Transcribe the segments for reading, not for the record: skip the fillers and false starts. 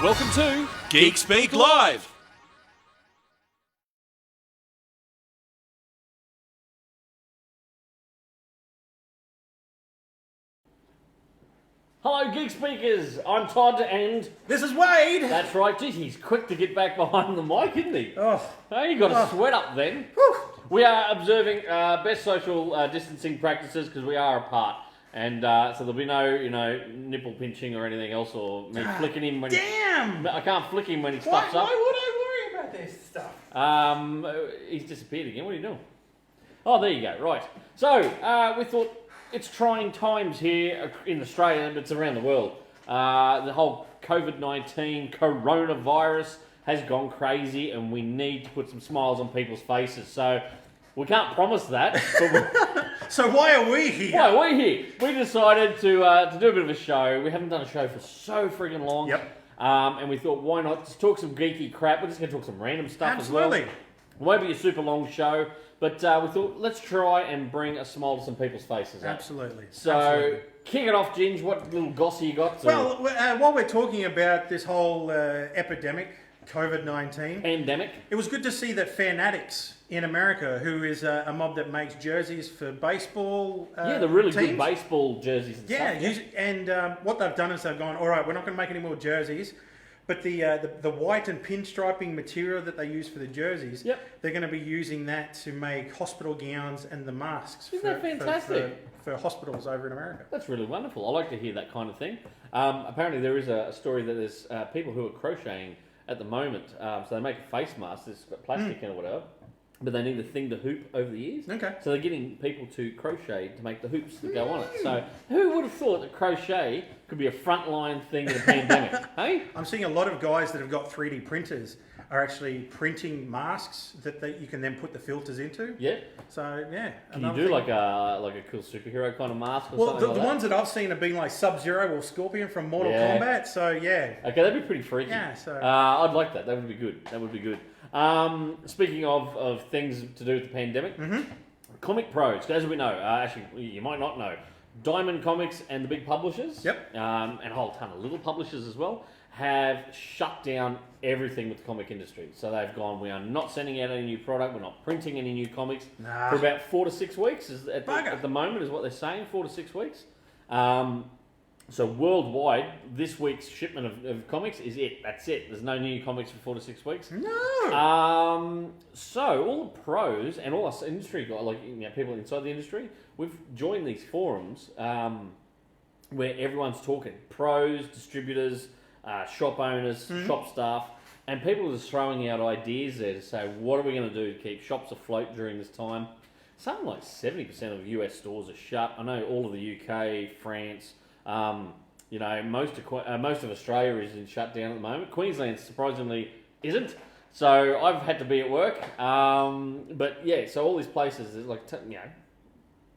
Welcome to Geek Speak Live. Hello, Geek Speakers. I'm Todd, and This is Wade. that's right. Geez, he's quick to get back behind the mic, isn't he? Oh, Hey, you got a sweat up then. whew. We are observing best social distancing practices because we are apart, and so there'll be no, nipple pinching or anything else, or me flicking him when. Damn. I can't flick him when he Why stuffs up. would I worry about this stuff? He's disappeared again. What are you doing? Oh, there you go. Right. So we thought it's trying times here in Australia, but it's around the world. The whole COVID-19 coronavirus has gone crazy, and we need to put some smiles on people's faces. So we can't promise that. But So why are we here? why are we here? We decided to do a bit of a show. We haven't done a show for so friggin' long. Yep. And we thought, why not just talk some geeky crap? We're just going to talk some random stuff as well. Absolutely. It won't be a super long show, but we thought let's try and bring a smile to some people's faces. Absolutely. So, Absolutely. kick it off, Ginge. What little gossip you got? Well, while we're talking about this whole epidemic, COVID-19, Pandemic. it was good to see that Fanatics in America, who is a mob that makes jerseys for baseball Yeah, the really teams. good baseball jerseys and Yeah, stuff. and what they've done is they've gone, all right, we're not going to make any more jerseys, but the white and pinstriping material that they use for the jerseys, Yep. they're going to be using that to make hospital gowns and the masks Isn't that fantastic? for hospitals over in America. That's really wonderful. I like to hear that kind of thing. Apparently, there is a story that there's people who are crocheting at the moment. So they make a face mask, there's got plastic in it or whatever, but they need a thing to hoop over the ears. Okay. So they're getting people to crochet to make the hoops that go on it. So who would have thought that crochet could be a frontline thing in a pandemic? Hey? I'm seeing a lot of guys that have got 3D printers are actually printing masks that you can then put the filters into. Yeah. So, yeah. Can you another do thing. like a cool superhero kind of mask or Well, something the like that? ones that I've seen have been like Sub-Zero or Scorpion from Mortal Yeah. Kombat, so yeah. Okay, that'd be pretty freaky. Yeah, so- I'd like that. That would be good. That would be good. Speaking of things to do with the pandemic, Comic Pros, as we know, actually you might not know, Diamond Comics and the big publishers, Yep. and a whole ton of little publishers as well, have shut down everything with the comic industry. So they've gone, we are not sending out any new product, we're not printing any new comics Nah. for about 4 to 6 weeks. At Bugger. the moment is what they're saying, 4 to 6 weeks. So worldwide, this week's shipment of comics is it. That's it. There's no new comics for 4 to 6 weeks. No. So all the pros and all us industry guys, like people inside the industry, we've joined these forums where everyone's talking. Pros, distributors, shop owners, shop staff, and people are just throwing out ideas there to say, what are we going to do to keep shops afloat during this time? Something like 70% of US stores are shut. I know all of the UK, France. Most of Australia is in shutdown at the moment. Queensland surprisingly isn't. So I've had to be at work. But yeah, so all these places is like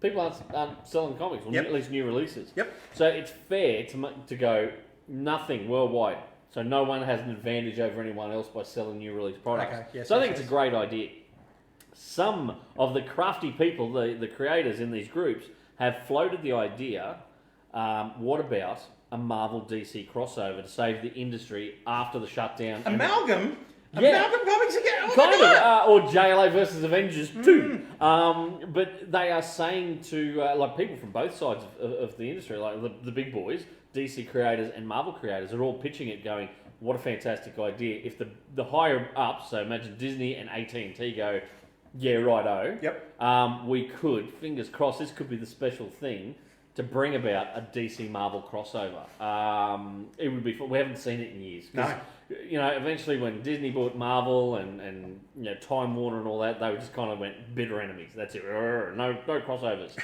people aren't selling comics, or Yep. at least new releases. Yep. So it's fair to go nothing worldwide. So no one has an advantage over anyone else by selling new release products. Okay, yes, so I yes, think it's yes. a great idea. Some of the crafty people, the creators in these groups, have floated the idea. What about a Marvel DC crossover to save the industry after the shutdown? Amalgam? Yeah. Amalgam Comics again? Oh my Kind God. of, or JLA versus Avengers 2. But they are saying to, like people from both sides of the industry, like the big boys, DC creators and Marvel creators, are all pitching it going, what a fantastic idea. If the higher up, so imagine Disney and AT&T go, yeah, righto. Yep. We could, fingers crossed, this could be the special thing to bring about a DC Marvel crossover. It would be fun. We haven't seen it in years. 'Cause, eventually when Disney bought Marvel and Time Warner and all that, they just kind of went bitter enemies. That's it. No crossovers.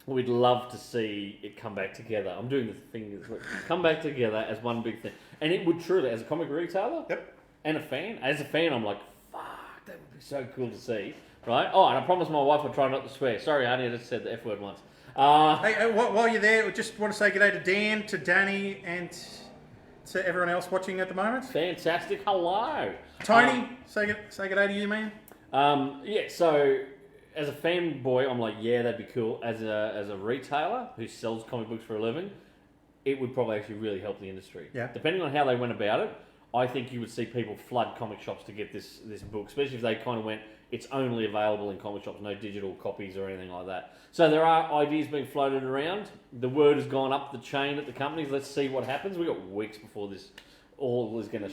We'd love to see it come back together. I'm doing the fingers. Look, come back together as one big thing. And it would truly, as a comic retailer Yep. and as a fan, I'm like, fuck, that would be so cool to see. Right? Oh, and I promised my wife I'd try not to swear. Sorry, honey, I just said the F word once. Hey, while you're there, I just want to say good day to Dan, to Danny, and to everyone else watching at the moment. Fantastic. Hello. Tony, say good day to you, man. So as a fanboy, I'm like, yeah, that'd be cool. As a retailer who sells comic books for a living, it would probably actually really help the industry. Yeah. Depending on how they went about it, I think you would see people flood comic shops to get this book, especially if they kind of went, it's only available in comic shops, no digital copies or anything like that. So there are ideas being floated around. The word has gone up the chain at the companies. Let's see what happens. We've got weeks before this all is going to,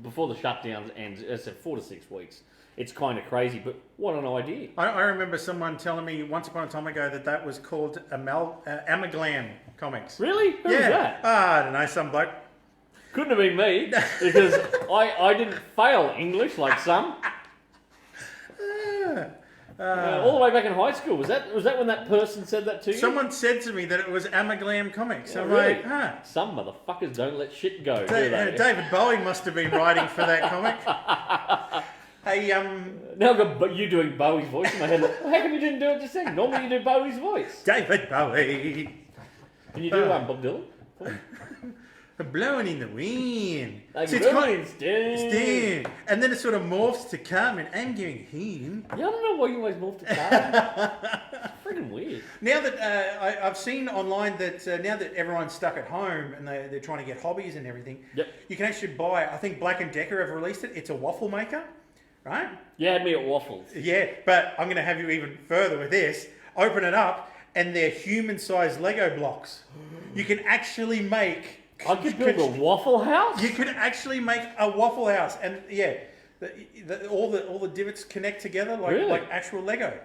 before the shutdowns ends. It's 4 to 6 weeks. It's kind of crazy, but what an idea. I remember someone telling me once upon a time ago that was called Amaglam Comics. Really? Who was that? I don't know, some bloke. Couldn't have been me, because I didn't fail English like some. All the way back in high school. Was that when that person said that to you? Someone said to me that it was Amaglam Comics. Oh, I'm really? like, Some motherfuckers don't let shit go, do they? David Bowie must have been writing for that comic. Hey, Now I've got you doing Bowie's voice in my head. Well, how come you didn't do it just then? Normally you do Bowie's voice. David Bowie. Can you do Bob Dylan? Blowing in the wind. Like See, Sting. And then it sort of morphs to Carmen. I'm going home. Yeah, I don't know why you always move to Carmen. It's freaking weird. Now that I've seen online that now that everyone's stuck at home and they're trying to get hobbies and everything, Yep. you can actually buy, I think Black & Decker have released it. It's a waffle maker, right? You had me at waffles. Yeah, but I'm going to have you even further with this. Open it up and they're human-sized Lego blocks. You can actually make... I could build a Waffle House? You could actually make a Waffle House, and yeah, all the divots connect together like actual Lego.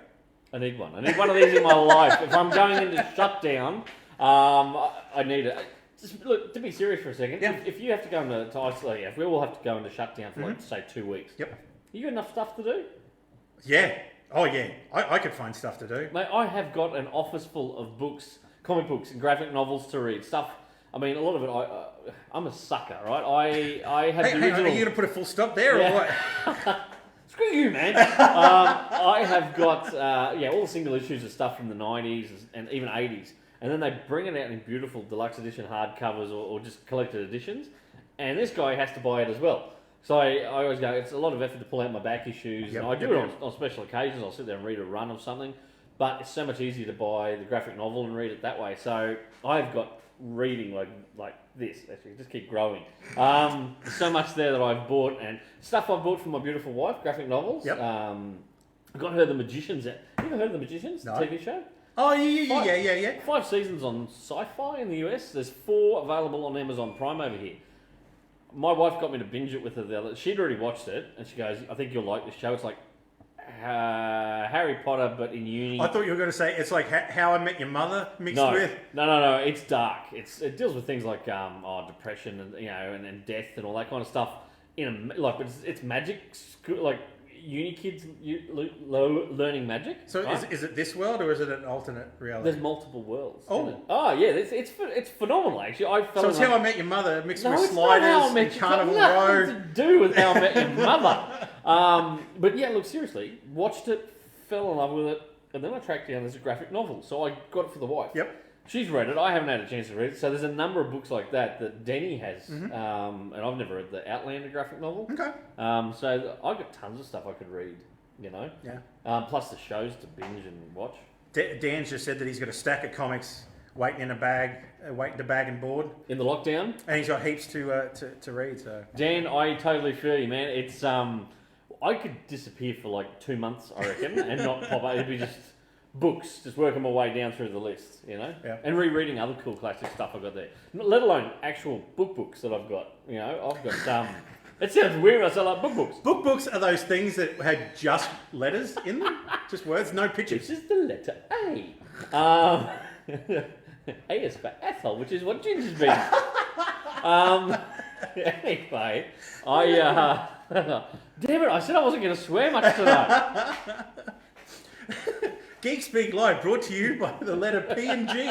I need one. I need one of these in my life. If I'm going into shutdown, I need it. Just look, to be serious for a second, Yeah. if you have to go into isolate, if we all have to go into shutdown for like say 2 weeks, Yep. you got enough stuff to do? Yeah. Oh yeah. I could find stuff to do. Mate, I have got an office full of books, comic books, and graphic novels to read. Stuff. I mean, a lot of it. I'm a sucker, right? I have the original. Are you going to put a full stop there or what? Screw you, man. I have got all the single issues of stuff from the 90s and even 80s, and then they bring it out in beautiful deluxe edition hardcovers or just collected editions, and this guy has to buy it as well. So I always go, it's a lot of effort to pull out my back issues, and I do it on special occasions. I'll sit there and read a run of something, but it's so much easier to buy the graphic novel and read it that way. So I've got reading like this, actually, just keep growing. So much there that I've bought, and stuff I've bought for my beautiful wife, graphic novels. Yep. I got her The Magicians. Have you ever heard of The Magicians, No. the TV show? Oh yeah. 5 seasons on Sci-Fi in the US. There's 4 available on Amazon Prime over here. My wife got me to binge it with her the other. She'd already watched it, and she goes, "I think you'll like this show." It's like Harry Potter, but in uni. I thought you were going to say it's like How I Met Your Mother mixed with. No. It's dark. It deals with things like depression and and death and all that kind of stuff. But it's magic, like uni kids learning magic. So right? is it this world or is it an alternate reality? There's multiple worlds. Oh. Yeah, it's phenomenal actually. I fell So in it's love- How I Met Your Mother mixed No, with it's not How I Sliders Met and Your Carnival Mother. Road. Nothing to do with How I Met Your Mother. But yeah, look, seriously, watched it, fell in love with it, and then I tracked down as a graphic novel. So I got it for the wife. Yep. She's read it. I haven't had a chance to read it. So there's a number of books like that Denny has, and I've never read the Outlander graphic novel. Okay. So I've got tons of stuff I could read. Yeah. Plus the shows to binge and watch. Dan's just said that he's got a stack of comics waiting in a bag, waiting to bag and board, In the lockdown, and he's got heaps to read. So Dan, I totally feel you, man. It's I could disappear for like 2 months, I reckon, and not pop up. It'd be just books, just working my way down through the list, Yeah. and rereading other cool classic stuff I've got there. Let alone actual books that I've got. I've got It sounds weird when I say like books. Book books are those things that had just letters in them, just words, no pictures. This is the letter A. A is for Ethel, which is what Ginger's been. Anyway, damn it! I said I wasn't going to swear much tonight. Geek Speak Live brought to you by the letter P and G,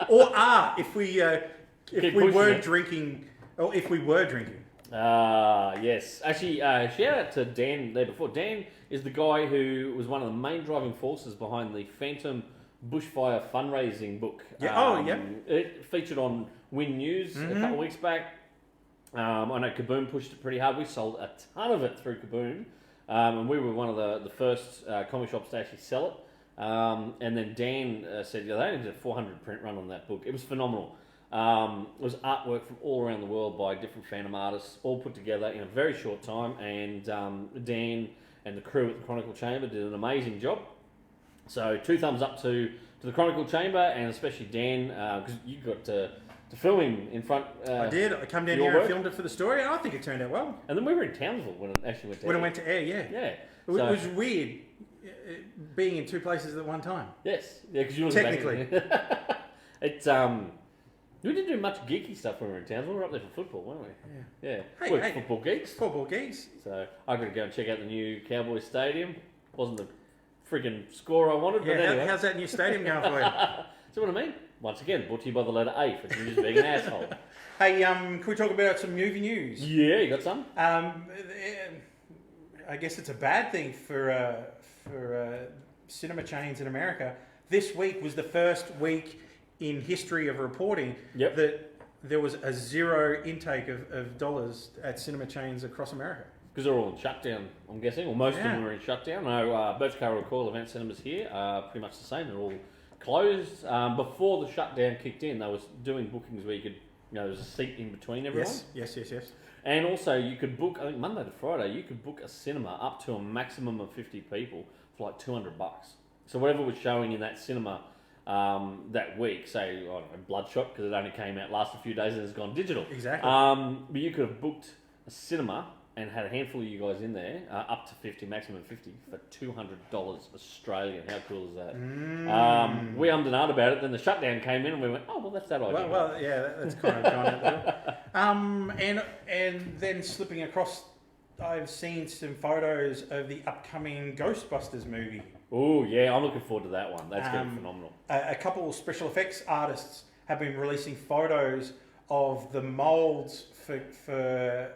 or R if we were drinking, or if we were drinking. Yes. Actually, shout out to Dan there before. Dan is the guy who was one of the main driving forces behind the Phantom Bushfire fundraising book. Yeah. It featured on Win News a couple of weeks back. I know Kaboom pushed it pretty hard. We sold a ton of it through Kaboom. And we were one of the first comic shops to actually sell it. And then Dan said, yeah, they only did a 400 print run on that book. It was phenomenal. It was artwork from all around the world by different Phantom artists, all put together in a very short time. And Dan and the crew at the Chronicle Chamber did an amazing job. So 2 thumbs up to the Chronicle Chamber, and especially Dan, because you got to film him in front. I did. I come down here and filmed it for the story, and I think it turned out well. And then we were in Townsville when it actually went to air. When it went to air, yeah. Yeah. It was weird being in 2 places at one time. Yes. Yeah, because you were technically. It's we didn't do much geeky stuff when we were in Townsville. We were up there for football, weren't we? Yeah. Hey, We're football geeks. Football geeks. So I got to go and check out the new Cowboys Stadium. Wasn't the friggin' score I wanted, but anyway. How's that new stadium going for you? See what I mean? Once again, brought to you by the letter A for just being an asshole. Hey, can we talk about some movie news? Yeah, you got some? I guess it's a bad thing for cinema chains in America. This week was the first week in history of reporting that there was a zero intake of dollars at cinema chains across America. Because they're all in shutdown, I'm guessing, or most of them are in shutdown. No, Birch Car Recoil Event Cinemas here are pretty much the same. They're all closed. Before the shutdown kicked in, they was doing bookings where you could, there was a seat in between everyone. Yes. And also, you could book, I think Monday to Friday, you could book a cinema up to a maximum of 50 people for like $200. So whatever was showing in that cinema that week, say, I don't know, Bloodshot, because it only came out last a few days and it's gone digital. Exactly. But you could have booked a cinema and had a handful of you guys in there, up to 50, maximum 50, for $200 Australian. How cool is that? We ummed and ahed about it, then the shutdown came in and we went, oh, well, that's that idea. Well, yeah, that's kind of gone out there. And then slipping across, I've seen some photos of the upcoming Ghostbusters movie. Oh, yeah, I'm looking forward to that one. That's going to be phenomenal. A couple of special effects artists have been releasing photos of the molds for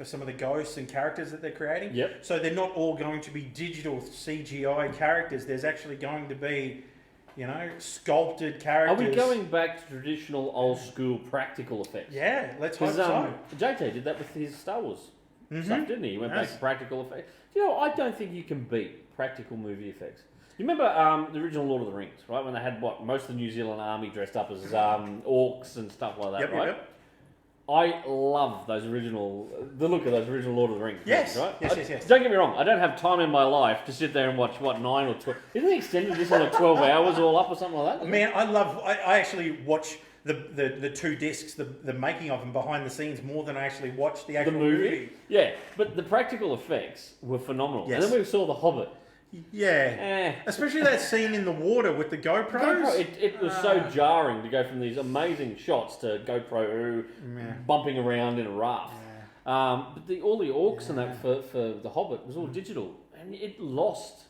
some of the ghosts and characters that they're creating. Yep. So they're not all going to be digital CGI characters. There's actually going to be, sculpted characters. Are we going back to traditional old school practical effects? Yeah, let's hope so. JJ did that with his Star Wars stuff, didn't he? He went back to practical effects. I don't think you can beat practical movie effects. You remember the original Lord of the Rings, right? When they had most of the New Zealand army dressed up as orcs and stuff like that, right? Yep. I love the look of those original Lord of the Rings. Yes, right? yes. Don't get me wrong, I don't have time in my life to sit there and watch, 9 or 12... Isn't the extended edition like 12 hours all up or something like that? Man, I actually watch the 2 discs, the making of them behind the scenes more than I actually watch the actual movie. Yeah, but the practical effects were phenomenal. Yes. And then we saw The Hobbit. Yeah. Especially that scene in the water with the GoPros. It was so jarring to go from these amazing shots to GoPro bumping around in a raft. But all the orcs and that for The Hobbit was all digital. And it lost.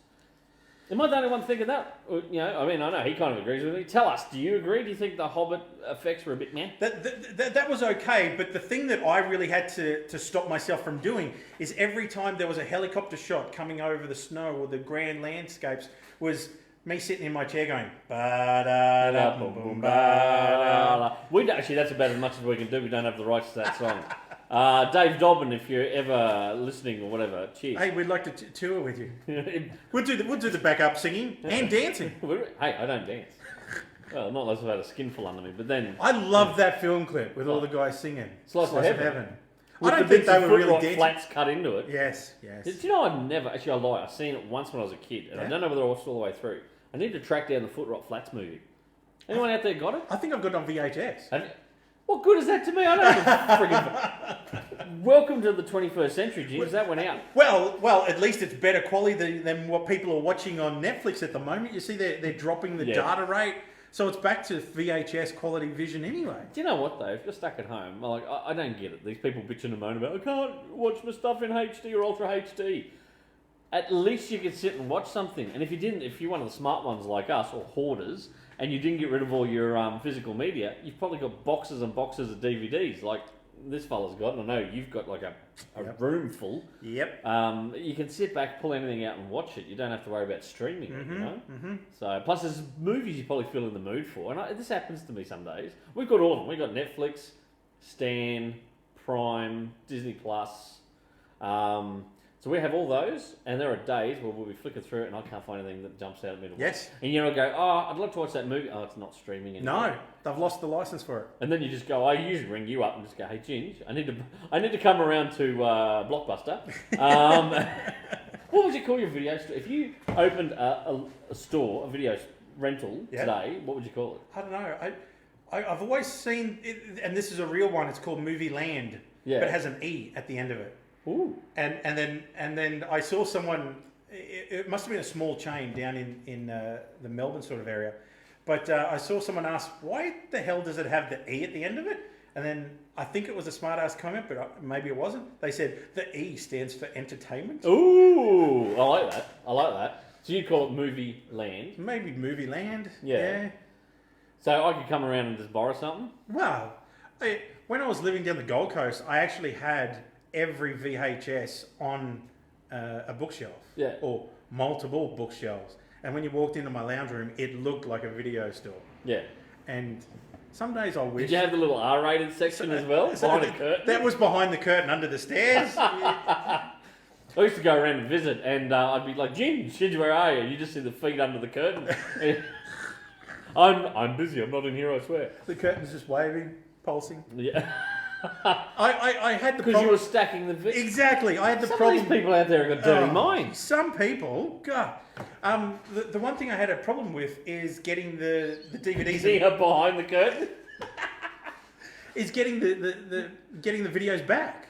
Am I the only one thinking that? I know he kind of agrees with me. Tell us, do you agree? Do you think The Hobbit effects were a bit meh? That was okay, but the thing that I really had to stop myself from doing is every time there was a helicopter shot coming over the snow or the grand landscapes was me sitting in my chair going, ba-da-da, boom, ba-da. Actually, that's about as much as we can do. We don't have the rights to that song. Dave Dobbin, if you're ever listening or whatever, cheers. Hey, we'd like to tour with you. We'll do the backup singing and dancing. Hey, I don't dance. Well, not unless I've had a skinful under me, but then... I love that film clip with all the guys singing. Slice of Heaven. I don't think they were really dancing. Flats cut into it. Yes. Do you know I've never... Actually, I lie. I've seen it once when I was a kid, and I don't know whether I watched it all the way through. I need to track down the Foot Rot Flats movie. Anyone out there got it? I think I've got it on VHS. What good is that to me? I don't have a friggin'... Welcome to the 21st century, James. That went out. Well, at least it's better quality than what people are watching on Netflix at the moment. You see, they're dropping the data rate, so it's back to VHS quality vision anyway. Do you know what though? If you're stuck at home, I don't get it. These people bitch and moan about I can't watch my stuff in HD or Ultra HD. At least you could sit and watch something. And if you're one of the smart ones like us or hoarders, and you didn't get rid of all your physical media, you've probably got boxes and boxes of DVDs like this fella's got, and I know you've got like a room full. Yep. You can sit back, pull anything out and watch it. You don't have to worry about streaming it, So, plus there's movies you probably feel in the mood for. And this happens to me some days. We've got all of them. We've got Netflix, Stan, Prime, Disney Plus. So we have all those, and there are days where we'll be flicking through it and I can't find anything that jumps out at me. Yes. And you know, go, oh, I'd love to watch that movie. Oh, it's not streaming anymore. No, they've lost the license for it. And then you just go, I usually ring you up and just go, hey, Ginge, I need to come around to Blockbuster. What would you call your video store? If you opened a store, a video rental today, what would you call it? I don't know. I've always seen it, and this is a real one. It's called Movie Land, but it has an E at the end of it. Ooh. And then I saw someone. It must have been a small chain down in the Melbourne sort of area, but I saw someone ask, "Why the hell does it have the E at the end of it?" And then I think it was a smart ass comment, but maybe it wasn't. They said the E stands for entertainment. Ooh, I like that. So you'd call it Movie Land? Maybe Movie Land. Yeah. So I could come around and just borrow something? Well, when I was living down the Gold Coast, I actually had every VHS on a bookshelf. Yeah. Or multiple bookshelves. And when you walked into my lounge room, it looked like a video store. Yeah. And some days I wish... Did you have the little R-rated section as well? Behind a curtain? That was behind the curtain under the stairs. I used to go around and visit, and I'd be like, Ginge, where are you? You just see the feet under the curtain. I'm busy. I'm not in here, I swear. The curtain's just waving, pulsing. Yeah. I had the Because you were stacking the videos. Exactly. I had the Some problem. of these people out there have got dirty minds. Some people, God. The one thing I had a problem with is getting the DVDs. See her behind the curtain? Is getting the videos back.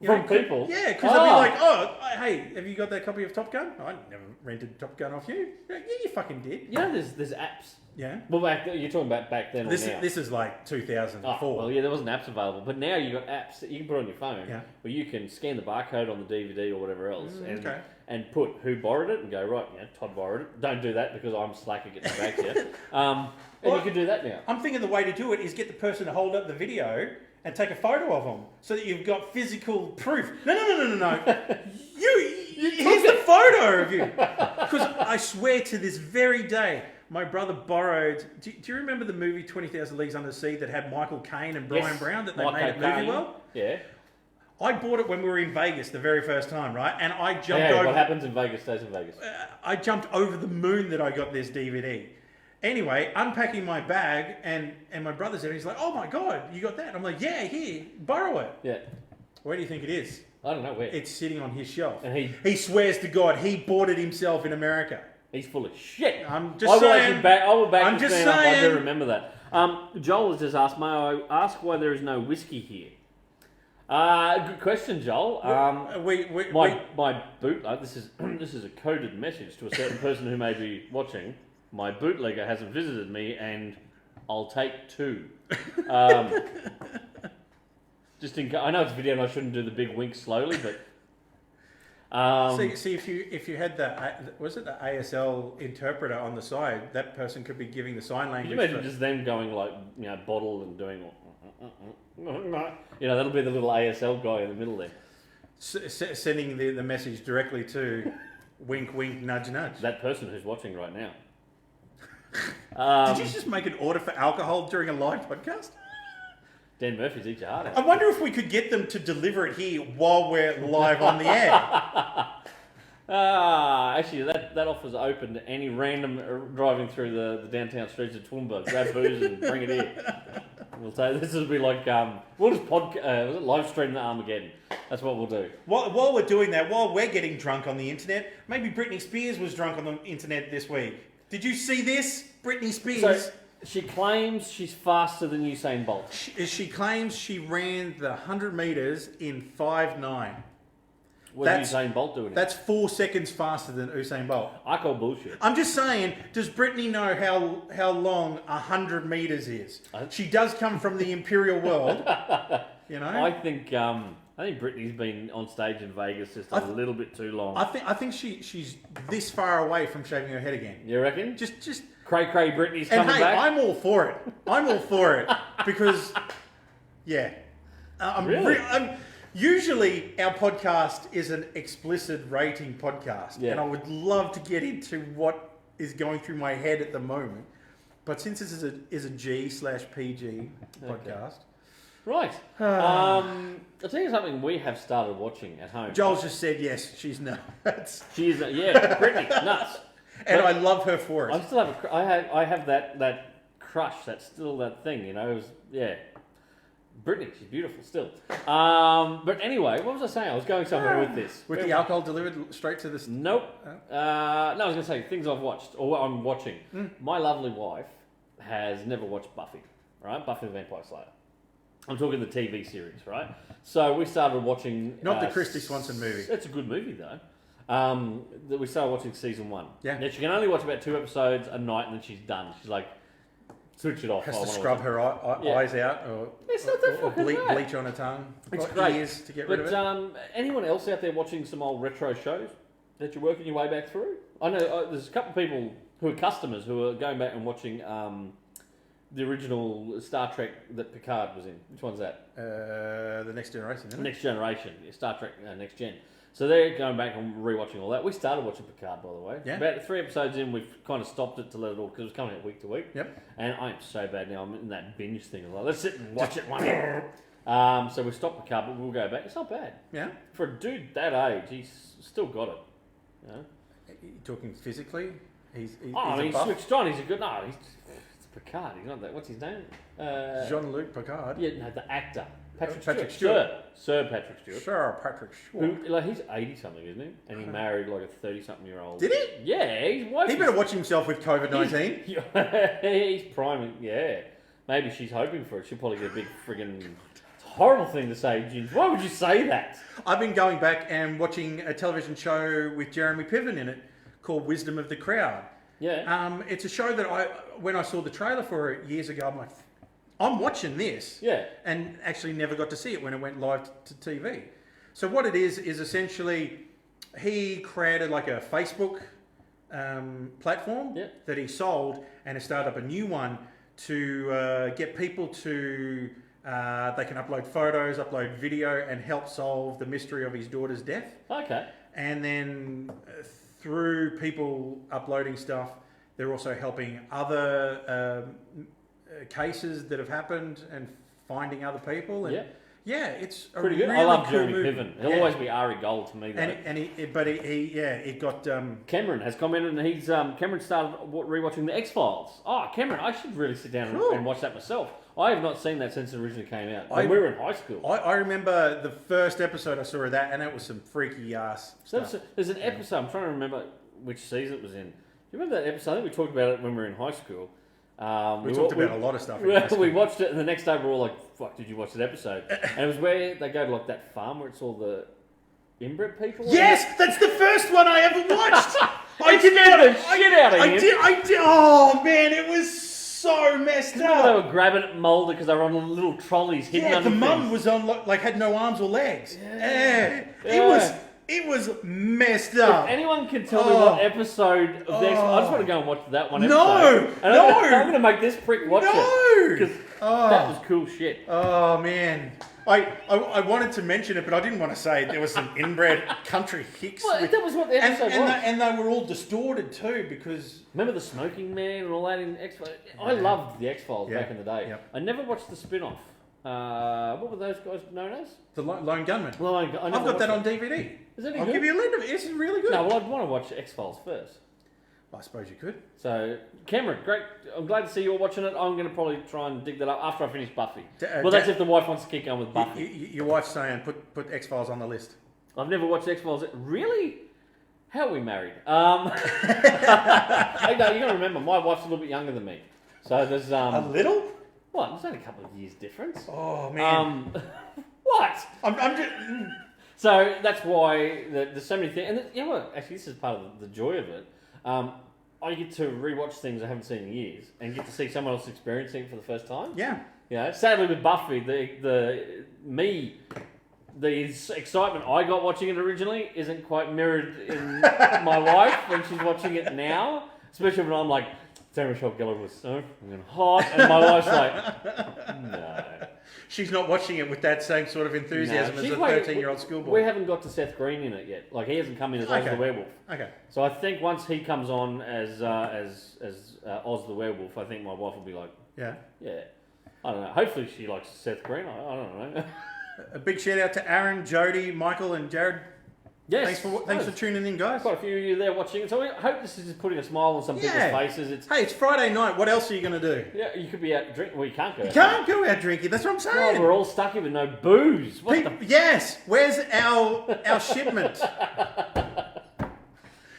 From people? Yeah, because they'll be like, oh, hey, have you got that copy of Top Gun? I never rented Top Gun off you. Yeah, you fucking did. You know, there's apps. Yeah. Well, you're talking about back then or now? This is like 2004. Well, yeah, there wasn't apps available, but now you've got apps that you can put on your phone where you can scan the barcode on the DVD or whatever else and put who borrowed it and go, right, Todd borrowed it. Don't do that because I'm slacker getting it back here. And you can do that now. I'm thinking the way to do it is get the person to hold up the video and take a photo of them so that you've got physical proof. No. Here's the photo of you. Because I swear to this very day, my brother borrowed... Do you remember the movie 20,000 Leagues Under the Sea that had Michael Caine and Brian Brown that they made at Movie World? Yeah. I bought it when we were in Vegas the very first time, right? And I jumped over... what happens in Vegas stays in Vegas. I jumped over the moon that I got this DVD. Anyway, unpacking my bag, and my brother's there, and he's like, oh my God, you got that? I'm like, yeah, here, borrow it. Yeah. Where do you think it is? I don't know where. It's sitting on his shelf. And he swears to God he bought it himself in America. He's full of shit. I'm just saying. I will back I'm this just man up. I do saying. remember that. Joel has just asked, may I ask why there is no whiskey here? Good question, Joel. My bootleg. This is a coded message to a certain person who may be watching. My bootlegger hasn't visited me, and I'll take two. Just in case, I know it's a video and I shouldn't do the big wink slowly, but see if you had the ASL interpreter on the side, that person could be giving the sign language. Can you imagine just them going like bottle and doing that'll be the little ASL guy in the middle there. Sending the message directly to wink wink nudge nudge. That person who's watching right now. Did you just make an order for alcohol during a live podcast? Dan Murphy's eat your heart out. I wonder if we could get them to deliver it here while we're live on the air. Actually, that offer's open to any random driving through the downtown streets of Toowoomba. Grab booze and bring it here. We'll say this will be like we'll just live stream the Armageddon. That's what we'll do. While we're doing that, while we're getting drunk on the internet, maybe Britney Spears was drunk on the internet this week. Did you see this? Britney Spears. So, she claims she's faster than Usain Bolt. She claims she ran the 100 metres in 5.9. What's Usain Bolt doing? That's 4 seconds faster than Usain Bolt. I call bullshit. I'm just saying, does Britney know how long 100 metres is? She does come from the imperial world. You know? I think Britney's been on stage in Vegas just a little bit too long. I think she's this far away from shaving her head again. You reckon? Just Cray Britney's coming back. I'm all for it. I'm all for it because, yeah, usually our podcast is an explicit rating podcast, and I would love to get into what is going through my head at the moment. But since this is a G/PG podcast, Right. I'll tell you something we have started watching at home. Joel's just said yes. She's nuts, She is, Brittany, nuts. and But I love her for I it. still have I have that crush. That's still that thing, you know. It was, Brittany, she's beautiful still. But anyway, what was I saying? I was going somewhere with this. With the alcohol delivered straight to the. Nope. No, I was going to say things I've watched or what I'm watching. My lovely wife has never watched Buffy, right? Buffy the Vampire Slayer. I'm talking the TV series, right? So we started watching. Not the Christy Swanson movie. It's a good movie though. That we started watching season 1. Yeah. Now she can only watch about 2 episodes a night, and then she's done. She's like, switch it off. Has I to wanna scrub watch her eyes out, or, It's not that or fucking bad. bleach on her tongue, It's or great. ears to get rid of it. But anyone else out there watching some old retro shows that you're working your way back through? I know there's a couple of people who are customers who are going back and watching the original Star Trek that Picard was in. Which one's that? The Next Generation, isn't it? Next Generation. Star Trek Next Gen. So they're going back and rewatching all that. We started watching Picard, by the way. Yeah. About 3 episodes in, we've kind of stopped it to let it all, because it was coming out week to week. Yep. And I'm so bad now. I'm in that binge thing. I'm like, let's sit and watch it one hit. So we stopped Picard, but we'll go back. It's not bad. Yeah. For a dude that age, he's still got it. You know? You talking physically? He's He's a buff. switched on. He's a good. No, it's Picard. He's not that. What's his name? Jean-Luc Picard. Yeah, no, the actor. Patrick Stewart. Sir Patrick Stewart. Sure, Patrick Stewart. Who, like, he's 80 something, isn't he? And he married like a 30-something-year-old. Did he? Yeah, his wife. He better watch himself with COVID-19. He's priming. Yeah, maybe she's hoping for it. She'll probably get a big friggin'. It's a horrible thing to say, Ginge. Why would you say that? I've been going back and watching a television show with Jeremy Piven in it called Wisdom of the Crowd. Yeah. It's a show that when I saw the trailer for it years ago, I'm like, I'm watching this. Yeah. And actually never got to see it when it went live to TV. So what it is essentially he created like a Facebook platform that he sold, and has started up a new one to get people to they can upload photos, upload video, and help solve the mystery of his daughter's death. Okay. And then through people uploading stuff, they're also helping other cases that have happened and finding other people. And yeah, it's a pretty good. Really I love cool Jeremy movie. Piven. He'll always be Ari Gold to me, though. It got Cameron has commented, and he's Cameron started rewatching the X-Files. Oh, Cameron, I should really sit down and watch that myself. I have not seen that since it originally came out. When we were in high school. I remember the first episode I saw of that, and that was some freaky ass stuff. There's an episode, I'm trying to remember which season it was in. Do you remember that episode? I think we talked about it when we were in high school. We talked about a lot of stuff. We watched it, and the next day we were all like, fuck, did you watch that episode? And it was where they go to like that farm where it's all the inbred people. Yes, that's the first one I ever watched. I scared the shit out of him. I did. Oh man, it was so messed up. They were grabbing at Mulder because they were on little trolleys hidden under the mum things. was on like had no arms or legs. Yeah. It was messed up. If anyone can tell me what episode of this, I just want to go and watch that one episode. No! I'm going to make this prick watch it. Because that was cool shit. Oh man. I wanted to mention it, but I didn't want to say there was some inbred country hicks. Well, that was what the episode was. And they were all distorted too, because... Remember the Smoking Man and all that in X-Files? I loved the X-Files back in the day. Yep. I never watched the spin-off. What were those guys known as? The Lone Gunman. Well, I've got that on DVD. Is that any I'll good? give you a link of it. It's really good. No, well, I'd want to watch X-Files first. I suppose you could. So, Cameron, great. I'm glad to see you're watching it. I'm going to probably try and dig that up after I finish Buffy. Well, that's if the wife wants to keep going with Buffy. Your wife's saying put X-Files on the list. I've never watched X-Files. Really? How are we married? Hey, no, you got to remember, my wife's a little bit younger than me. So there's... a little? What? There's only a couple of years difference. Oh, man. What? I'm just... So that's why there's so many things. And you know what? Actually, this is part of the joy of it. I get to rewatch things I haven't seen in years and get to see someone else experiencing it for the first time. Yeah. You know, sadly with Buffy, the excitement I got watching it originally isn't quite mirrored in my wife when she's watching it now. Especially when I'm like, Sarah Michelle Gellar was so hot, and my wife's like, no. She's not watching it with that same sort of enthusiasm as a 13-year-old schoolboy. We haven't got to Seth Green in it yet. Like, he hasn't come in as Oz the Werewolf. Okay. So I think once he comes on as Oz the Werewolf, I think my wife will be like, yeah. I don't know. Hopefully she likes Seth Green. I don't know. A big shout out to Aaron, Jody, Michael, and Jared. Yes. Thanks for tuning in, guys. Quite a few of you there watching it. So I hope this is just putting a smile on some people's faces. Hey, it's Friday night. What else are you going to do? Yeah, you could be out drinking. Well, you can't go. You can't go out drinking. That's what I'm saying. Well, we're all stuck here with no booze. Yes. Where's our shipment?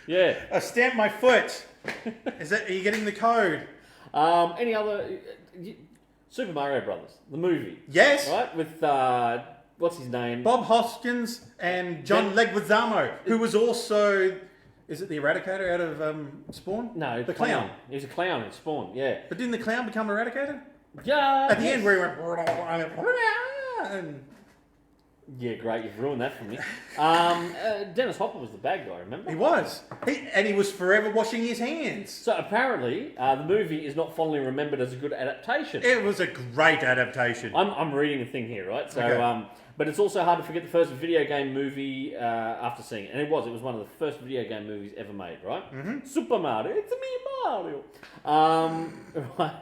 Yeah. I stamped my foot. Are you getting the code? Any other Super Mario Brothers, the movie? Yes. Right with what's his name? Bob Hoskins and John Leguizamo, who was also, is it the Eradicator out of Spawn? No, the clown. He was a clown in Spawn. Yeah. But didn't the clown become Eradicator? Yeah. At the end, where he went, and yeah, great. You've ruined that for me. Dennis Hopper was the bad guy. Remember? he was, he was forever washing his hands. So apparently, the movie is not fondly remembered as a good adaptation. It was a great adaptation. I'm reading a thing here, right? So, Okay. But it's also hard to forget the first video game movie after seeing it, and it was one of the first video game movies ever made, right? Mm-hmm. Super Mario, it's me, Mario. Right.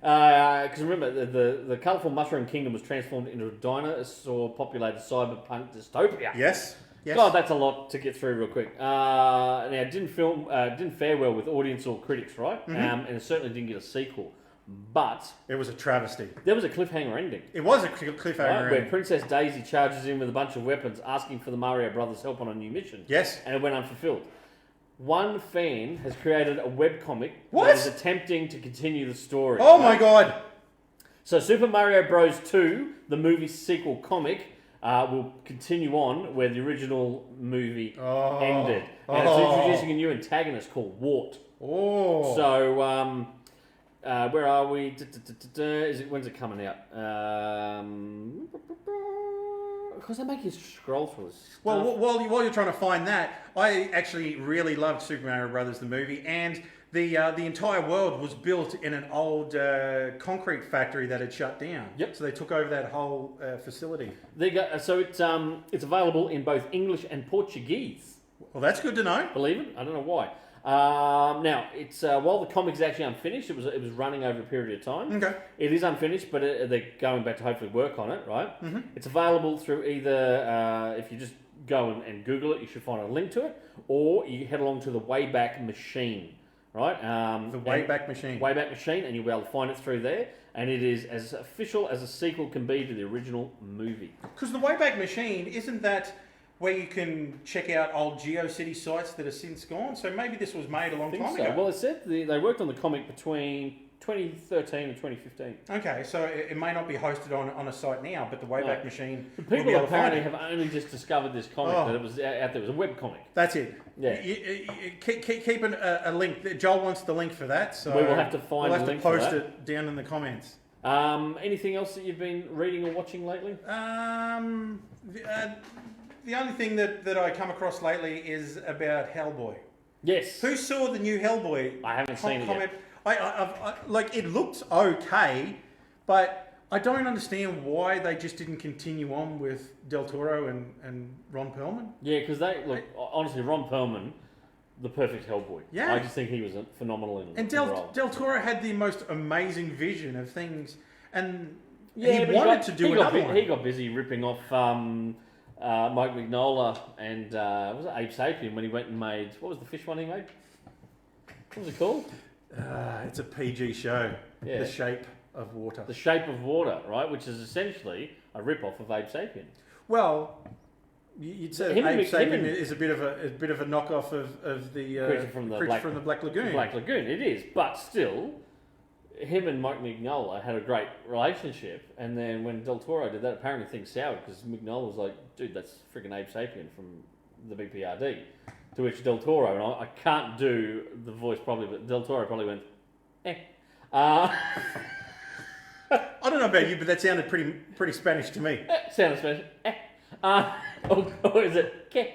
Because remember, the colourful mushroom kingdom was transformed into a dinosaur-populated cyberpunk dystopia. Yes. God, that's a lot to get through real quick. Now, it didn't fare well with audience or critics, right? Mm-hmm. And it certainly didn't get a sequel. But It was a travesty. there was a cliffhanger ending. It was a cliffhanger. Right, where ending. Princess Daisy charges in with a bunch of weapons, asking for the Mario Brothers' help on a new mission. Yes. And it went unfulfilled. One fan has created a webcomic What? that is attempting to continue the story. Oh my God. So Super Mario Bros. 2, the movie sequel comic, will continue on where the original movie ended. And it's introducing a new antagonist called Wart. Oh. So, where are we? When's it coming out? Because they make you scroll through this stuff. Well, while you're trying to find that, I actually really loved Super Mario Brothers the movie, and the entire world was built in an old concrete factory that had shut down. Yep. So they took over that whole facility. There you go. So it's available in both English and Portuguese. Well, that's good to know. Believe it? I don't know why. Now it's while the comic's actually unfinished, it was running over a period of time. Okay. It is unfinished, but they're going back to hopefully work on it. Right. Mm-hmm. It's available through either if you just go and Google it, you should find a link to it, or you head along to the Wayback Machine. Right. The Wayback Machine. Wayback Machine, and you'll be able to find it through there. And it is as official as a sequel can be to the original movie. Because the Wayback Machine, isn't that where you can check out old GeoCity sites that have since gone? So maybe this was made a long time ago. Well, it said they worked on the comic between 2013 and 2015. Okay, so it may not be hosted on a site now, but the Wayback Machine. The will be people able to find apparently it. have only just discovered this comic, that it was out there. It was a web comic. That's it. Yeah. Keep a link. Joel wants the link for that, so We will have to find we'll a have link to for post that. it down in the comments. Anything else that you've been reading or watching lately? The only thing that I come across lately is about Hellboy. Yes. Who saw the new Hellboy? I haven't seen it yet. I like it looked okay, but I don't understand why they just didn't continue on with Del Toro and Ron Perlman. Yeah, because honestly, Ron Perlman, the perfect Hellboy. Yeah. I just think he was phenomenal in And the role. Del Toro had the most amazing vision of things, and Yeah, he but wanted to do another one. He got busy ripping off Mike Mignola and was it Abe Sapien when he went and made, what was the fish one he made? What was it called? It's a PG show. Yeah. The Shape of Water. The Shape of Water, right? Which is essentially a rip-off of Abe Sapien. Well, you'd say Him and Abe Mc- him Sapien and- is a bit of a knockoff of the Creature from the Black Lagoon. Black Lagoon, it is. But still, him and Mike Mignola had a great relationship. And then when Del Toro did that, apparently things soured because Mignola was like, dude, that's freaking Abe Sapien from the BPRD. To which Del Toro, and I can't do the voice probably, but Del Toro probably went, eh. I don't know about you, but that sounded pretty Spanish to me. Sounds Spanish. Eh. Or is it que?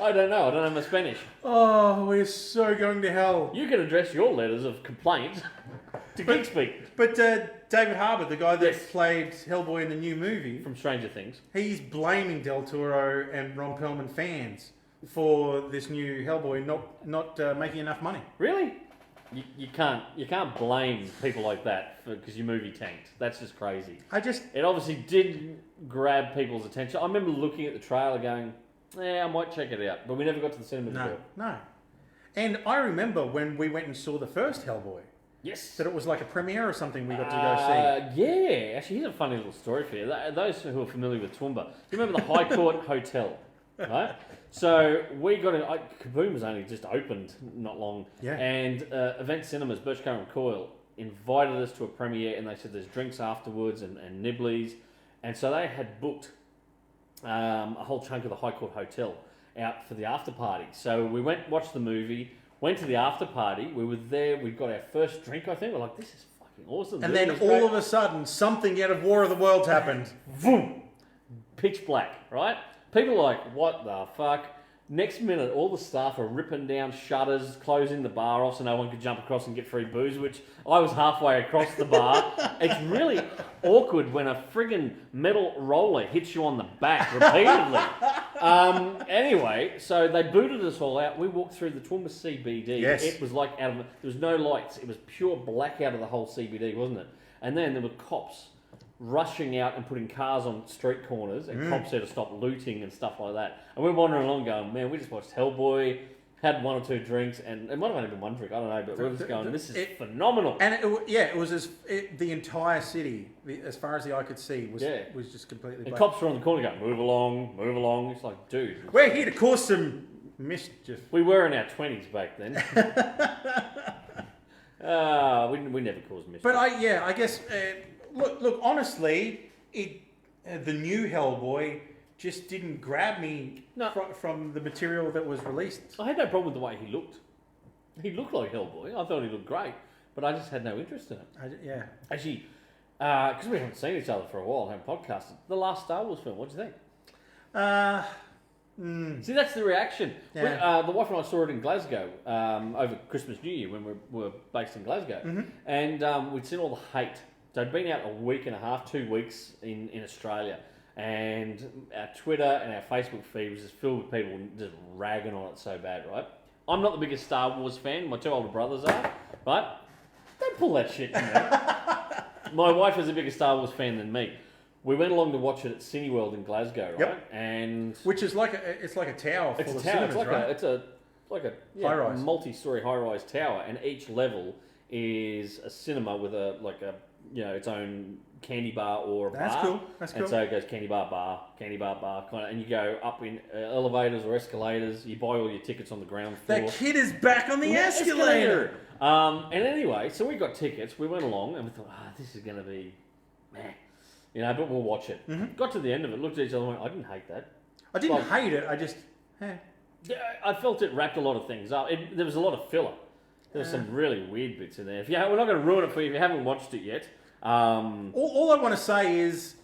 I don't know. I don't know my Spanish. Oh, we're so going to hell. You can address your letters of complaint to GeekSpeak But David Harbour, the guy that Yes. played Hellboy in the new movie, from Stranger Things. he's blaming Del Toro and Ron Perlman fans for this new Hellboy not making enough money. Really? You can't blame people like that because your movie tanked. That's just crazy. It obviously did grab people's attention. I remember looking at the trailer going, I might check it out. But we never got to the cinema to do it. No. And I remember when we went and saw the first Hellboy, Yes. that it was like a premiere or something we got to go see. Yeah. Actually, here's a funny little story for you. Those who are familiar with Toowoomba, you remember the High Court Hotel, right? So we got in. Kaboom was only just opened not long. Yeah. And Event Cinemas, Birchcombe and Coyle, invited us to a premiere, and they said there's drinks afterwards and nibblies. And so they had booked a whole chunk of the High Court Hotel out for the after party. So we went, watched the movie, went to the after party. We were there. We got our first drink, I think. We're like, this is fucking awesome. And then all of a sudden, something out of War of the Worlds happened. Boom! Pitch black, right? People are like, what the fuck? Next minute, all the staff are ripping down shutters, closing the bar off so no one could jump across and get free booze, which I was halfway across the bar. It's really awkward when a friggin' metal roller hits you on the back repeatedly. Anyway, so they booted us all out. We walked through the Toowoomba CBD. Yes. It was like there was no lights. It was pure blackout of the whole CBD, wasn't it? And then there were cops rushing out and putting cars on street corners, and cops had to stop looting and stuff like that. And we're wandering along going, man, we just watched Hellboy, had one or two drinks, and it might have only been one drink, I don't know, but we were just going, this is phenomenal. And it was the entire city, as far as the eye could see, was just completely And black. cops were on the corner going, move along, move along. It's like, dude. We're here to cause some mischief. We were in our 20s back then. We never caused mischief. But I guess, look, honestly, the new Hellboy just didn't grab me from the material that was released. I had no problem with the way he looked. He looked like Hellboy. I thought he looked great, but I just had no interest in it. Actually, because we haven't seen each other for a while, haven't podcasted. The last Star Wars film, what do you think? See, that's the reaction. Yeah. The wife and I saw it in Glasgow over Christmas, New Year when we were based in Glasgow, and we'd seen all the hate. So it'd been out a week and a half, 2 weeks in Australia, and our Twitter and our Facebook feed was just filled with people just ragging on it so bad, right? I'm not the biggest Star Wars fan. My two older brothers are, right? Don't pull that shit in there. My wife is a bigger Star Wars fan than me. We went along to watch it at Cineworld in Glasgow, right? Yep. And Which is like a tower full of cinemas, right? it's like a High-rise. multi-story high-rise tower, and each level is a cinema with its own candy bar or a bar. That's And cool. so it goes candy bar, kind of, and you go up in elevators or escalators. You buy all your tickets on the ground floor. That kid is back on the escalator. And anyway, so we got tickets. We went along and we thought, this is going to be, but we'll watch it. Mm-hmm. Got to the end of it, looked at each other and went, I didn't hate that. I didn't hate it. I just, I felt it wrapped a lot of things up. There was a lot of filler. There was some really weird bits in there. We're not going to ruin it for you if you haven't watched it yet. all I want to say is,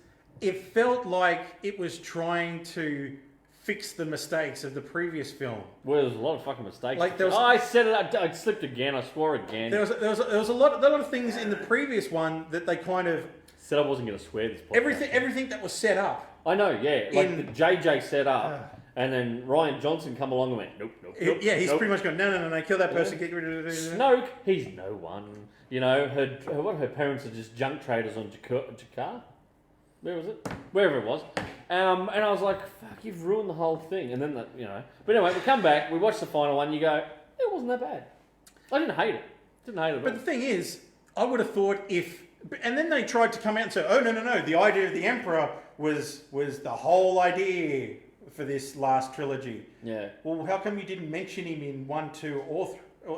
it felt like it was trying to fix the mistakes of the previous film. Well, there was a lot of fucking mistakes. Like, there was- I said it. I slipped again. I swore again. There was a lot of things in the previous one that they kind of Said I wasn't going to swear this podcast. everything that was set up. I know, yeah. Like the JJ set up, and then Ryan Johnson come along and went, nope. He's nope. pretty much going, no, kill that person, get rid of it. Snoke, he's no one. You know, her parents are just junk traders on Jakar. Where was it? Wherever it was. And I was like, fuck, you've ruined the whole thing. And then, But anyway, we come back, we watch the final one, you go, it wasn't that bad. I didn't hate it. At But all. the thing is, I would have thought and then they tried to come out and say, oh, no, the idea of the Emperor was the whole idea for this last trilogy. Yeah. Well, how come you didn't mention him in 1, 2,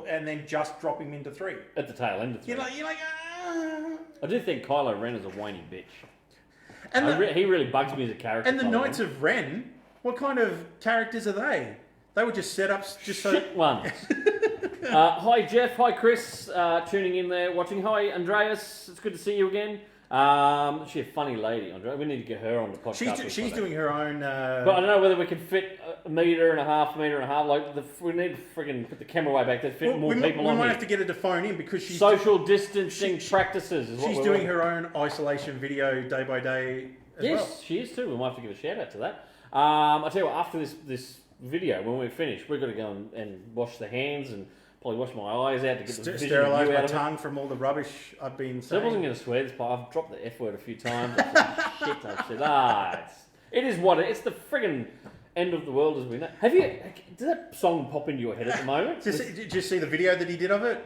and then just drop him into 3? At the tail end of 3. You're like, I do think Kylo Ren is a whiny bitch. And He really bugs me as a character. and the Kylo Knights Ren. of Ren, what kind of characters are they? They were just set up just so... Shit ones. Hi Jeff, hi Chris, tuning in there, watching. Hi Andreas, it's good to see you again. She's a funny lady, Andrea. We need to get her on the podcast. She's doing her own... But I don't know whether we can fit a metre and a half. Like we need to friggin' put the camera way back to fit more people on We might here. have to get her to phone in because she's... Social distancing practices is what She's we're doing on. her own isolation video day by day as Yes, well. she is too. We might have to give a shout out to that. I tell you what, after this video, when we finish, we've got to go and wash the hands and Probably wash my eyes out to get the vision Sterilise view my out of it. tongue from all the rubbish I've been So I wasn't saying. going to swear this part. I've dropped the F word a few times. I've said, it is what it's the friggin' end of the world as we know. Does that song pop into your head at the moment? Did you see the video that he did of it?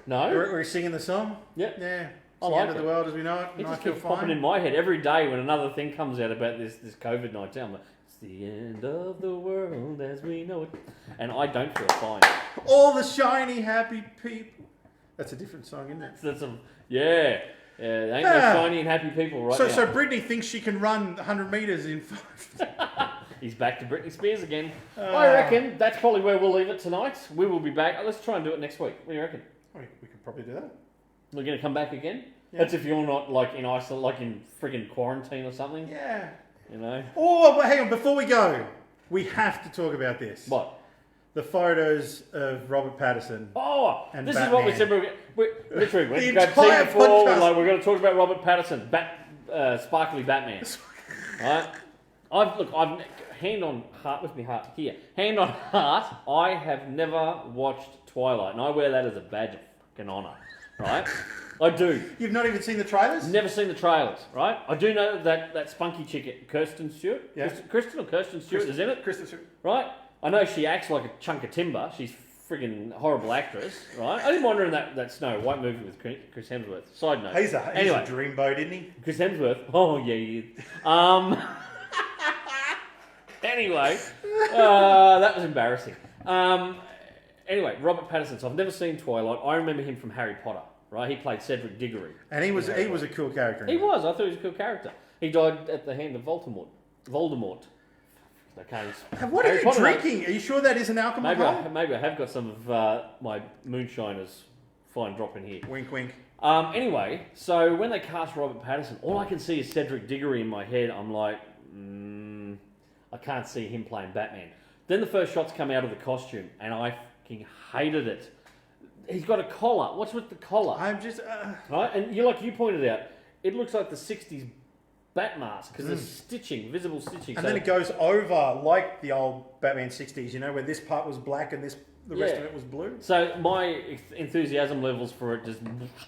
No? Where he's singing the song? Yep. Yeah. I It's the like end of it. the world as we know it. It And I just feel keeps popping fine. in my head every day when another thing comes out about this COVID-19. I'm like, it's the end of the world as we know it. And I don't feel fine. All the shiny, happy people. That's a different song, isn't it? That's yeah. There ain't no shiny and happy people right now. So Britney thinks she can run 100 metres in 5. He's back to Britney Spears again. I reckon that's probably where we'll leave it tonight. We will be back. Let's try and do it next week. What do you reckon? We could probably do that. We're going to come back again? Yeah. That's if you're not like in isolation, like in friggin' quarantine or something. Yeah. You know? Oh, but hang on. Before we go, we have to talk about this. What? The photos of Robert Pattinson. Oh, And this is what we Batman. said. We literally went The to go see entire it before. We're podcast. like, we're going to talk about Robert Pattinson, sparkly Batman. Right? I've hand on heart with me heart here. Hand on heart. I have never watched Twilight, and I wear that as a badge of fucking honour. Right? I do. You've not even seen the trailers? Never seen the trailers, right? I do know that spunky chick, Kirsten Stewart. Yeah. Kirsten or Kirsten Stewart is in it, Kristen Stewart. right? I know she acts like a chunk of timber. She's friggin' horrible actress, right? I didn't want her in that Snow White movie with Chris Hemsworth. Side note. He's a anyway, dreamboat, isn't he? Chris Hemsworth. Oh yeah, Anyway, that was embarrassing. Anyway, Robert Pattinson. So I've never seen Twilight. I remember him from Harry Potter, right? He played Cedric Diggory. And he was a cool character. He was. I thought he was a cool character. He died at the hand of Voldemort. I can't. What are Harry you Potter, mate. drinking? Are you sure that isn't alcohol? Maybe I have got some of my moonshiner's fine drop in here. Wink, wink. Anyway, so when they cast Robert Pattinson, all I can see is Cedric Diggory in my head. I'm like, I can't see him playing Batman. Then the first shots come out of the costume, and I fucking hated it. He's got a collar. What's with the collar? I'm just. Right, and you pointed out, it looks like the '60s bat mask because there's stitching, visible stitching. And then it goes over like the old Batman 60s, you know, where this part was black and the rest of it was blue. So my enthusiasm levels for it just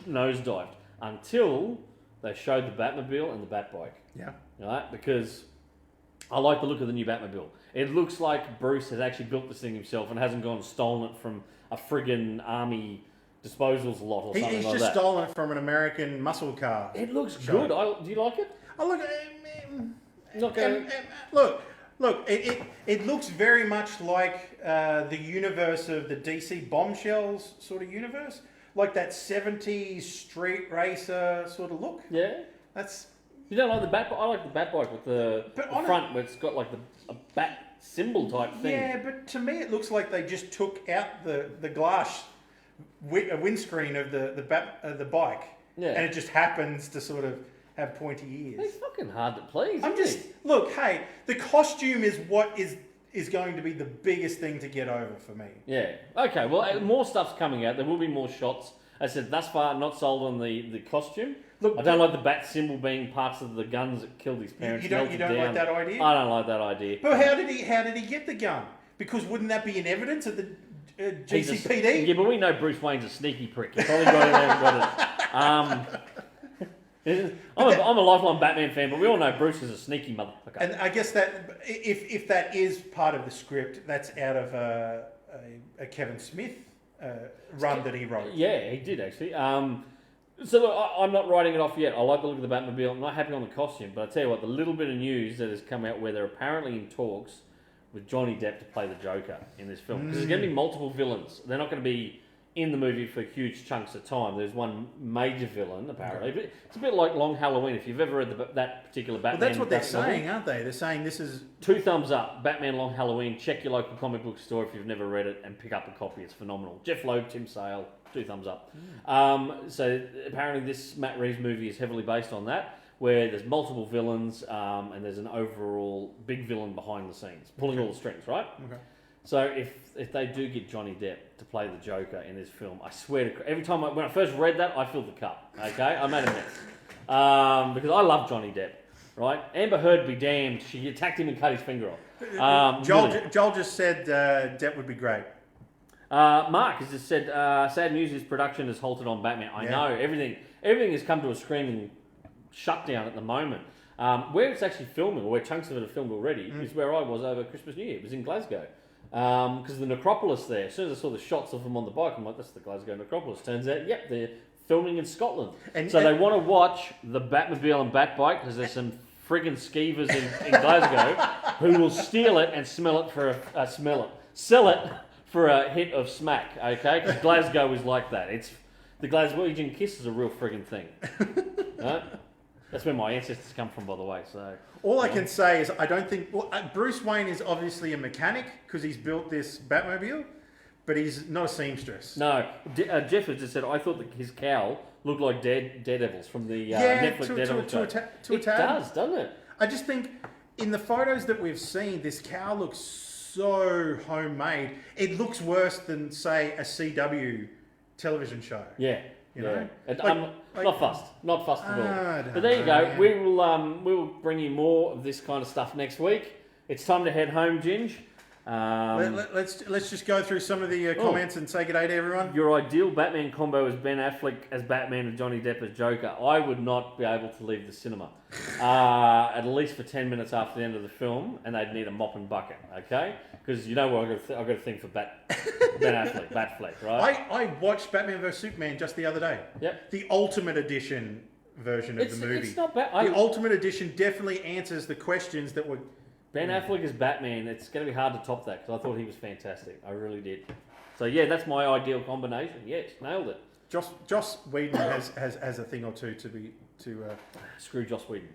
nosedived until they showed the Batmobile and the Batbike. Yeah. Right, because I like the look of the new Batmobile. It looks like Bruce has actually built this thing himself and hasn't gone and stolen it from a friggin' army disposals lot or something He's like just that. stolen it from an American muscle car. It looks Show. good. Do you like it? Oh, look. Not going. Look. It looks very much like the universe of the DC Bombshells sort of universe, like that 70s street racer sort of look. Yeah. That's. You don't like the Batbike? I like the Batbike with the on front where it's got like a bat symbol type thing. Yeah, but to me it looks like they just took out the glass windscreen of the bike, Yeah. and it just happens to sort of have pointy ears. It's fucking hard to please. I'm isn't just it? look. Hey, the costume is what is going to be the biggest thing to get over for me. Yeah. Okay. Well, more stuff's coming out. There will be more shots. I said thus far not sold on the costume. Look, I don't like the bat symbol being parts of the guns that killed his parents. You don't melted like down. that idea? I don't like that idea. But how did he get the gun? Because wouldn't that be in evidence at the He's a- GCPD? Yeah, but we know Bruce Wayne's a sneaky prick. He probably got in there and got it. I'm a lifelong Batman fan, but we all know Bruce is a sneaky motherfucker. And I guess that if that is part of the script, that's out of a Kevin Smith run that he wrote. Yeah, he did actually. So look, I'm not writing it off yet. I like the look of the Batmobile. I'm not happy on the costume, but I tell you what, the little bit of news that has come out where they're apparently in talks with Johnny Depp to play the Joker in this film, because there's going to be multiple villains. They're not going to be in the movie for huge chunks of time. There's one major villain apparently, but it's a bit like Long Halloween. If you've ever read that particular Batman, Well, that's what they're Batman novel, saying, aren't they? They're saying this is 2 thumbs up. Batman Long Halloween. Check your local comic book store if you've never read it and pick up a copy. It's phenomenal. Jeff Loeb, Tim Sale, 2 thumbs up. So apparently this Matt Reeves movie is heavily based on that, where there's multiple villains and there's an overall big villain behind the scenes, pulling all the strings, right? okay. So if they do get Johnny Depp to play the Joker in this film, I swear to every time when I first read that, I filled the cup. Okay, I made a mess because I love Johnny Depp. Right, Amber Heard be damned. She attacked him and cut his finger off. Really. Joel just said Depp would be great. Mark has just said, sad news is production has halted on Batman. I Yeah. know, everything has come to a screaming shutdown at the moment. Where it's actually filming, or where chunks of it are filmed already, is where I was over Christmas New Year. It was in Glasgow. Because the Necropolis there, as soon as I saw the shots of them on the bike, I'm like, that's the Glasgow Necropolis. Turns out, yep, they're filming in Scotland. And- So and- they want to watch the Batmobile and Batbike, because there's some friggin' skeevers in Glasgow who will steal it and sell it for a hit of smack, okay? Because Glasgow is like that. It's the Glaswegian kiss is a real friggin' thing. Right? That's where my ancestors come from, by the way. So All I can say is I don't think Bruce Wayne is obviously a mechanic because he's built this Batmobile, but he's not a seamstress. no, Jeff has just said I thought that his cowl looked like Daredevils from the Yeah, Netflix to Daredevil show. a It tad. does, doesn't it? I just think in the photos that we've seen, this cow looks so homemade. It looks worse than, say, a CW television show. Yeah. You yeah. know? I'm not fussed at all. I But don't there you know, go. man. We will bring you more of this kind of stuff next week. It's time to head home, Ginge. Let's just go through some of the comments and say good day to everyone. Your ideal Batman combo is Ben Affleck as Batman and Johnny Depp as Joker. I would not be able to leave the cinema at least for 10 minutes after the end of the film, and they'd need a mop and bucket, okay? Because you know what, I've got a thing for Ben Affleck, Batfleck, right? I watched Batman vs Superman just the other day. Yep. The Ultimate Edition version of the movie. It's not bad. The Ultimate Edition definitely answers the questions that were. Ben Affleck as Batman, it's going to be hard to top that because I thought he was fantastic. I really did. So yeah, that's my ideal combination. Yes, nailed it. Joss Whedon has a thing or two to. Screw Joss Whedon.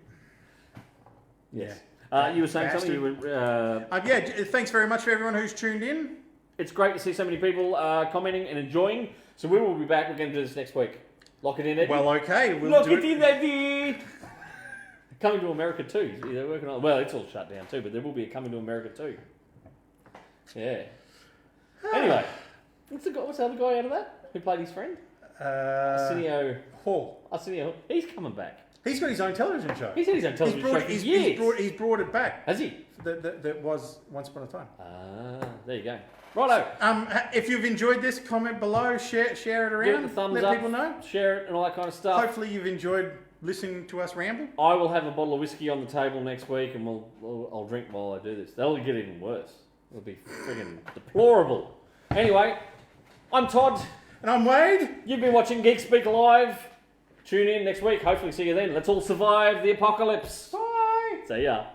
Yes. Yeah. You were saying Bastard. something. You were. Thanks very much for everyone who's tuned in. It's great to see so many people commenting and enjoying. So we will be back. We're going to do this next week. Lock it in, Eddie. Well, okay, we'll Lock do it in, Eddie. Coming to America too. They're working on. Well, it's all shut down too, but there will be a Coming to America too. Yeah. Anyway, what's the other guy out of that who played his friend? Arsenio Hall. Arsenio. He's coming back. He's got his own television show. He's had his own television show for years. He's brought it back. Has he? That was Once Upon a Time. There you go. Righto. If you've enjoyed this, comment below, share it around, Give it a thumbs let up. people know. Share it and all that kind of stuff. Hopefully you've enjoyed listening to us ramble. I will have a bottle of whiskey on the table next week, and I'll drink while I do this. That'll get even worse. It'll be friggin' deplorable. Anyway, I'm Todd. And I'm Wade. You've been watching Geek Speak Live. Tune in next week. Hopefully see you then. Let's all survive the apocalypse. Bye. See ya.